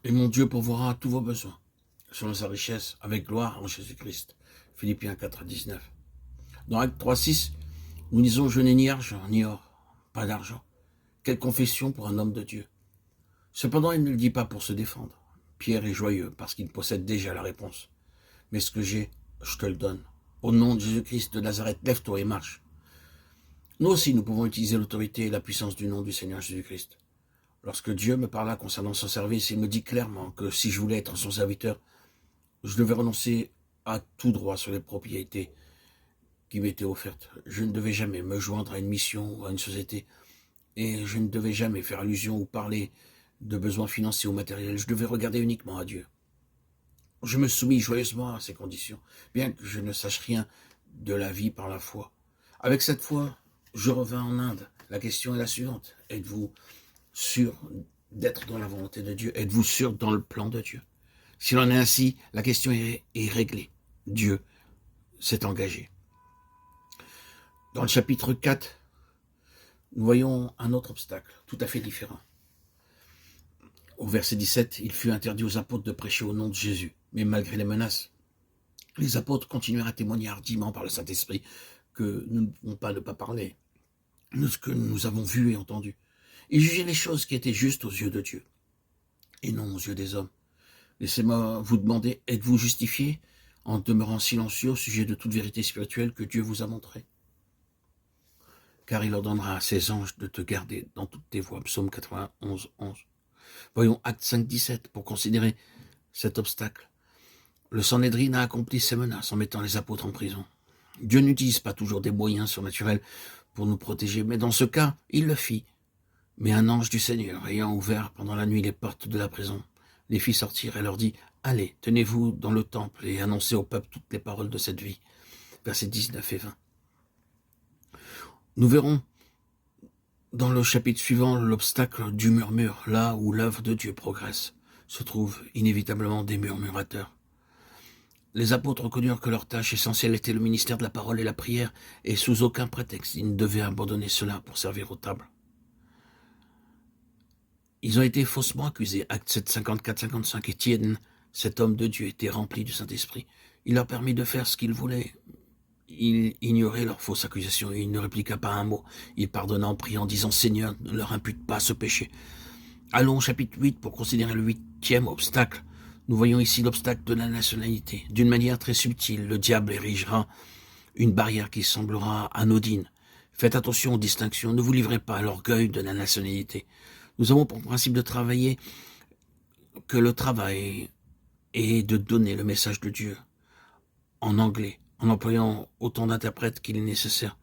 Et mon Dieu pourvoira à tous vos besoins, selon sa richesse, avec gloire en Jésus-Christ. Philippiens 4:19. Dans Actes 3:6, nous disons, je n'ai ni argent, ni or, pas d'argent. Quelle confession pour un homme de Dieu. Cependant, il ne le dit pas pour se défendre. Pierre est joyeux parce qu'il possède déjà la réponse. Mais ce que j'ai, je te le donne. Au nom de Jésus-Christ de Nazareth, lève-toi et marche. Nous aussi, nous pouvons utiliser l'autorité et la puissance du nom du Seigneur Jésus-Christ. Lorsque Dieu me parla concernant son service, il me dit clairement que si je voulais être son serviteur, je devais renoncer à tout droit sur les propriétés qui m'étaient offertes. Je ne devais jamais me joindre à une mission ou à une société, et je ne devais jamais faire allusion ou parler de besoins financiers ou matériels. Je devais regarder uniquement à Dieu. Je me soumis joyeusement à ces conditions, bien que je ne sache rien de la vie par la foi. Avec cette foi, je revins en Inde. La question est la suivante. Êtes-vous sûr d'être dans la volonté de Dieu? Êtes-vous sûr dans le plan de Dieu? S'il en est ainsi, la question est réglée. Dieu s'est engagé. Dans le chapitre 4, nous voyons un autre obstacle, tout à fait différent. Au verset 17, il fut interdit aux apôtres de prêcher au nom de Jésus. Mais malgré les menaces, les apôtres continuèrent à témoigner hardiment par le Saint-Esprit que nous ne pouvons pas ne pas parler de ce que nous avons vu et entendu. Ils jugeaient les choses qui étaient justes aux yeux de Dieu et non aux yeux des hommes. Laissez-moi vous demander, êtes-vous justifiés en demeurant silencieux au sujet de toute vérité spirituelle que Dieu vous a montrée? Car il ordonnera à ses anges de te garder dans toutes tes voies. Psaume 91, 11. Voyons Acte 5, 17 pour considérer cet obstacle. Le Sanhédrin a accompli ses menaces en mettant les apôtres en prison. Dieu n'utilise pas toujours des moyens surnaturels pour nous protéger, mais dans ce cas, il le fit. Mais un ange du Seigneur, ayant ouvert pendant la nuit les portes de la prison, les fit sortir et leur dit, « Allez, tenez-vous dans le temple et annoncez au peuple toutes les paroles de cette vie. » Versets 19 et 20. Nous verrons dans le chapitre suivant l'obstacle du murmure, là où l'œuvre de Dieu progresse, se trouvent inévitablement des murmurateurs. Les apôtres reconnurent que leur tâche essentielle était le ministère de la parole et la prière, et sous aucun prétexte, ils ne devaient abandonner cela pour servir aux tables. Ils ont été faussement accusés. Actes 7, 54-55. Étienne, cet homme de Dieu, était rempli du Saint-Esprit. Il leur permit de faire ce qu'ils voulaient. Il ignorait leurs fausses accusations et il ne répliqua pas un mot. Il pardonna en priant, disant, « Seigneur, ne leur impute pas ce péché. » Allons au chapitre 8 pour considérer le 8e obstacle. Nous voyons ici l'obstacle de la nationalité. D'une manière très subtile, le diable érigera une barrière qui semblera anodine. Faites attention aux distinctions, ne vous livrez pas à l'orgueil de la nationalité. Nous avons pour principe de travailler que le travail est de donner le message de Dieu en anglais, en employant autant d'interprètes qu'il est nécessaire,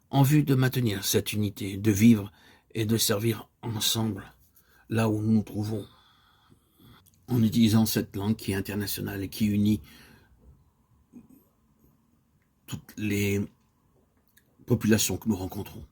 en vue de maintenir cette unité, de vivre et de servir ensemble, là où nous nous trouvons, en utilisant cette langue qui est internationale et qui unit toutes les populations que nous rencontrons.